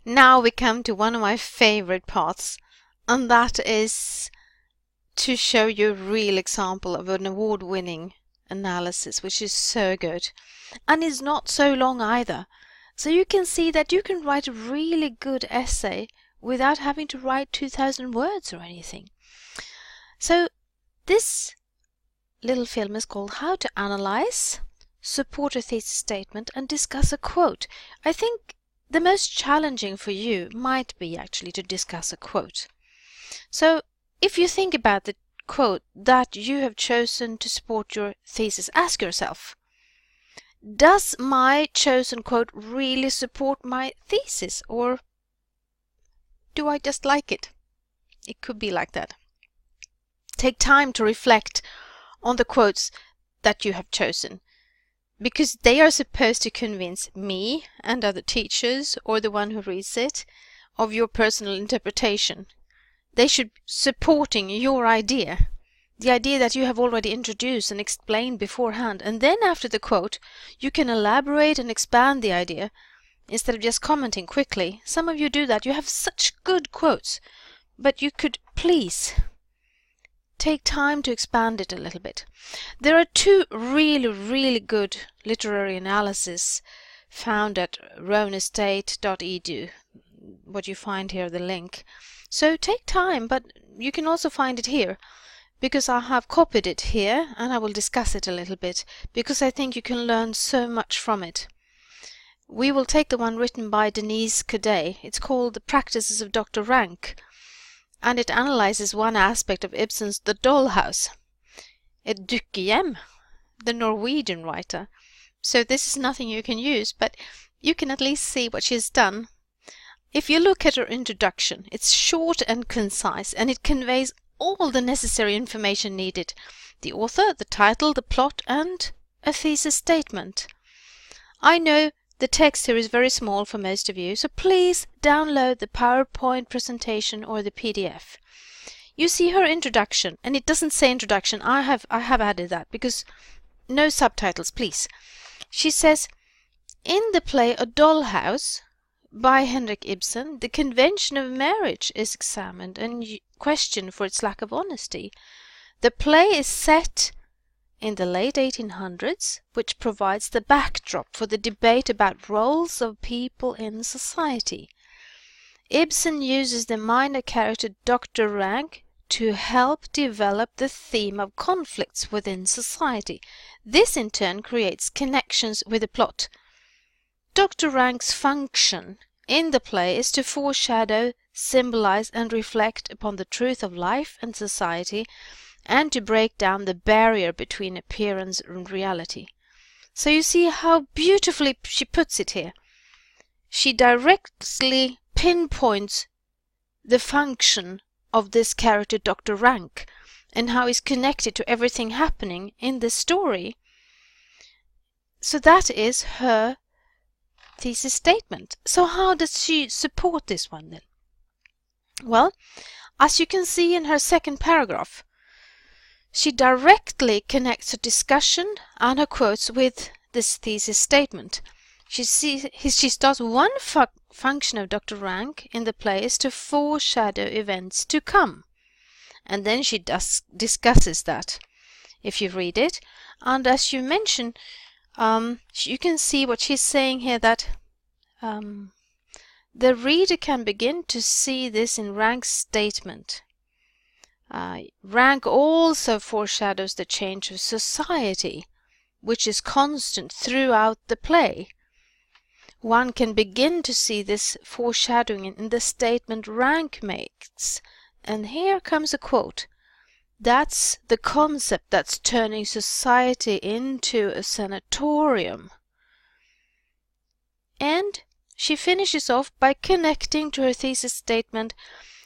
Now we come to one of my favorite parts, and that is to show you a real example of an award-winning analysis, which is so good. And is not so long either. So you can see that you can write a really good essay without having to write 2,000 words or anything. So this little film is called How to Analyze, Support a Thesis Statement and Discuss a Quote. I think the most challenging for you might be actually to discuss a quote. So if you think about the quote that you have chosen to support your thesis, ask yourself, does my chosen quote really support my thesis, or do I just like it? It could be like that. Take time to reflect on the quotes that you have chosen, because they are supposed to convince me and other teachers, or the one who reads it, of your personal interpretation. They should be supporting your idea, the idea that you have already introduced and explained beforehand, and then after the quote you can elaborate and expand the idea instead of just commenting quickly. Some of you do that. You have such good quotes, but you could please take time to expand it a little bit. There are two really good literary analyses found at roanestate.edu. What you find here, the link. So take time, but you can also find it here, because I have copied it here and I will discuss it a little bit, because I think you can learn so much from it. We will take the one written by Denise Cadet. It's called The Practices of Dr. Rank, and it analyzes one aspect of Ibsen's The Dollhouse. Et Dukkehjem, the Norwegian writer. So this is nothing you can use, but you can at least see what she's done. If you look at her introduction, it's short and concise, and it conveys all the necessary information needed. The author, the title, the plot, and a thesis statement. I know the text here is very small for most of you, so please download the PowerPoint presentation or the PDF. You see her introduction, and it doesn't say introduction. I have added that, because no subtitles, please. She says, in the play A Dollhouse by Henrik Ibsen, the convention of marriage is examined and questioned for its lack of honesty. The play is set in the late 1800s, which provides the backdrop for the debate about roles of people in society. Ibsen uses the minor character Dr. Rank to help develop the theme of conflicts within society. This in turn creates connections with the plot. Dr. Rank's function in the play is to foreshadow, symbolize and reflect upon the truth of life and society, and to break down the barrier between appearance and reality. So you see how beautifully she puts it here. She directly pinpoints the function of this character Dr. Rank and how he's connected to everything happening in this story. So that is her thesis statement. So how does she support this one then? Well, as you can see in her second paragraph, she directly connects her discussion and her quotes with this thesis statement. She starts one function of Dr. Rank in the play is to foreshadow events to come. And then she discusses that, if you read it. And as you mentioned, you can see what she's saying here, that the reader can begin to see this in Rank's statement. Rank also foreshadows the change of society, which is constant throughout the play. One can begin to see this foreshadowing in the statement Rank makes. And here comes a quote. That's the concept that's turning society into a sanatorium. And she finishes off by connecting to her thesis statement.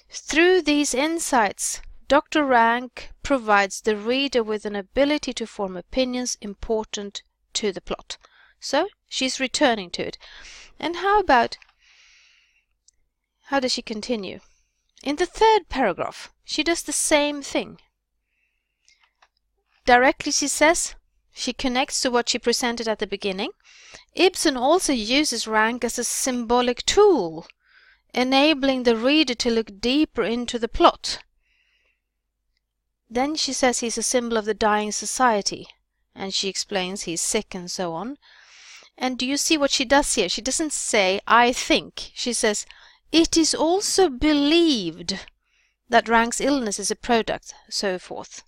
Through these insights, Dr. Rank provides the reader with an ability to form opinions important to the plot. So she's returning to it. And how does she continue? In the third paragraph, she does the same thing. Directly she says, she connects to what she presented at the beginning. Ibsen also uses Rank as a symbolic tool enabling the reader to look deeper into the plot. Then she says he's a symbol of the dying society, and she explains he's sick and so on. And do you see what she does here? She doesn't say, I think. She says, it is also believed that Rank's illness is a product, so forth.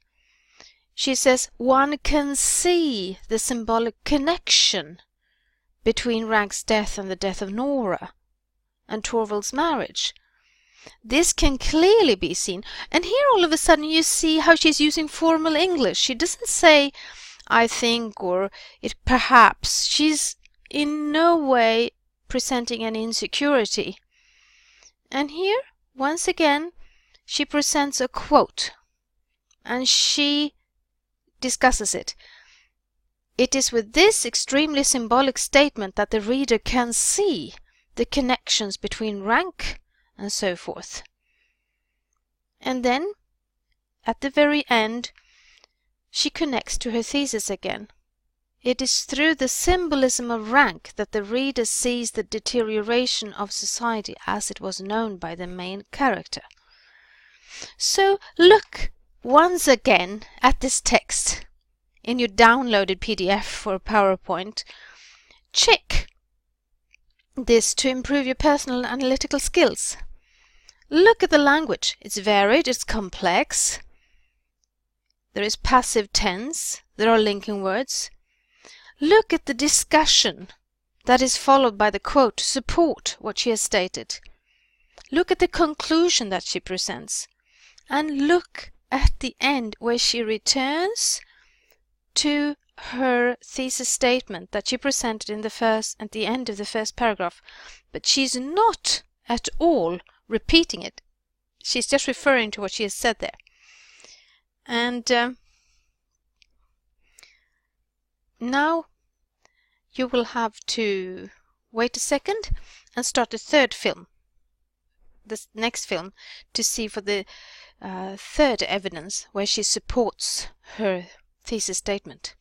She says, one can see the symbolic connection between Rank's death and the death of Nora and Torvald's marriage. This can clearly be seen. And here all of a sudden you see how she's using formal English. She doesn't say, I think, or it perhaps. She's in no way presenting any insecurity. And here, once again, she presents a quote, and she discusses it. It is with this extremely symbolic statement that the reader can see the connections between rank and so forth. And then, at the very end, she connects to her thesis again. It is through the symbolism of rank that the reader sees the deterioration of society as it was known by the main character. So look once again at this text in your downloaded PDF or PowerPoint. Check this to improve your personal analytical skills. Look at the language. It's varied, it's complex. There is passive tense, there are linking words. Look at the discussion that is followed by the quote to support what she has stated. Look at the conclusion that she presents. And look at the end where she returns to her thesis statement that she presented at the end of the first paragraph. But she's not at all repeating it. She's just referring to what she has said there. And now you will have to wait a second and start the third film, this next film, to see for the third evidence where she supports her thesis statement.